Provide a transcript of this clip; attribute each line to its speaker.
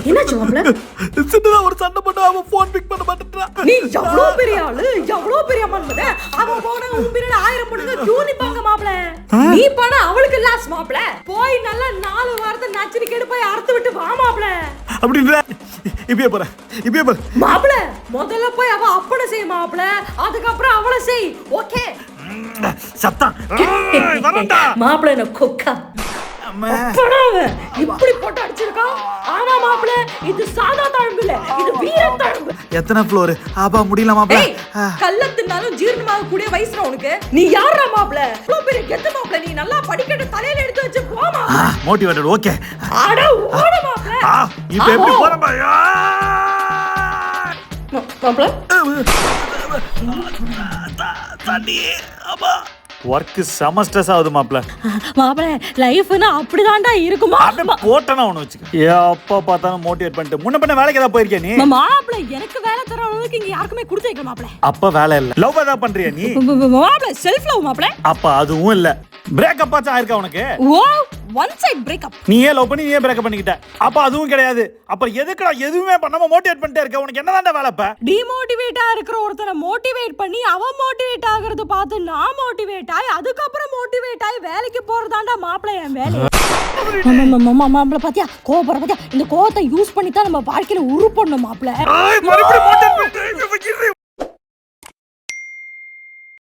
Speaker 1: என்னாச்சு மாப்ள?
Speaker 2: சின்னதா ஒரு சண்டை போட்டு அவன் போன் பிக் பண்ண மாட்டேன்றான்.
Speaker 1: நீ எவ்வளவு பெரிய ஆளு, எவ்வளவு பெரிய மன்மத. அவன் போனா உன் பின்னாடி 1000 பொண்ணுங்க கியூ நிப்பாங்க மாப்ள. நீ போனா அவளுக்கு லாஸ் மாப்ள. போய் நல்லா 4 வாரத்தை நச்சிரி கேடு போய் அறுத்து விட்டு வா மாப்ள.
Speaker 2: அப்படின்ற இப்பயே போறேன்
Speaker 1: மாப்ள. முதல்ல போய் அவ அப்பனை செய் மாப்ள. அதுக்கப்புறம் அவளை செய். ஓகே
Speaker 2: சத்தம்
Speaker 1: மாப்ள என்ன கொக்கா இப்படி போட்டு அடிச்சிருக்கான். ஆனா மாப்ள இது சாதா தழும்பு இல்ல, இது வீர தழும்பு.
Speaker 2: எத்தனை ஃப்ளோர் ஆபா முடியல மாப்ள.
Speaker 1: கள்ளத்தினாலும் ஜீரணமாக கூடிய வயசுல உனக்கு. நீ யாரா மாப்ள? இவ்வளவு பெரிய கெத்து மாப்ள. நீ நல்லா படிக்கட்டு தலையில எடுத்து வச்சு போ மாப்ள.
Speaker 2: Motivated okay.
Speaker 1: அட ஓட மாப்ள.
Speaker 2: இப்போ எப்படி போறேன் பாயா
Speaker 1: மாப்ள.
Speaker 2: தண்ணி அப்பா ஒர்க் செமஸ்டர்ஸ் ஆகுது மாப்ள.
Speaker 1: மாப்ள லைஃப்னா அப்படிதான்டா இருக்குமா?
Speaker 2: அப்படியே போட்டனா ஒண்ணு வச்சுக்க. அப்பா பார்த்தாலும் மோட்டிவேட் பண்ணிட்டு முன்ன பண்ண வேலைக்கு ஏதாவது போயிருக்கியா நீ?
Speaker 1: மாப்ள எனக்கு வேலை தர அளவுக்கு இங்க யாருக்குமே கொடுத்து வைக்கல மாப்ள.
Speaker 2: அப்ப வேலை இல்ல. லவ் ஏதாவது பண்றியா நீ?
Speaker 1: மாப்ள செல்ஃப் லவ் மாப்ள.
Speaker 2: அப்ப அதுவும் இல்ல. பிரேக்கப் ஆச்சா ஆயிருக்கா உனக்கு?
Speaker 1: ஓ ஒன் சைடு பிரேக்கப்.
Speaker 2: நீயே லவ் பண்ணி நீயே பிரேக்கப் பண்ணிக்கிட்ட. அப்ப அதுவும் கிடையாது. அப்ப எதுக்குடா எதுவுமே பண்ணாம மோட்டிவேட் பண்ணிட்டே இருக்க? உனக்கு என்னதான்டா வேலை இப்ப?
Speaker 1: டிமோட்டிவேட்டா இருக்கிற ஒருத்தனை மோட்டிவேட் பண்ணி அவன் மோட்டிவேட் ஆகிறது பார்த்து நான் மோட்டிவேட் ஆகி அதுக்கப்புறம் மோட்டிவேட் ஆகி வேலைக்கு போறதாண்டா மாப்ள என் வேலை. மாப்ள பாத்தியா கோபர பாத்தியா? இந்த கோவத்தை யூஸ் பண்ணி தான் நம்ம வாழ்க்கையில உருப்படணும் மாப்ள.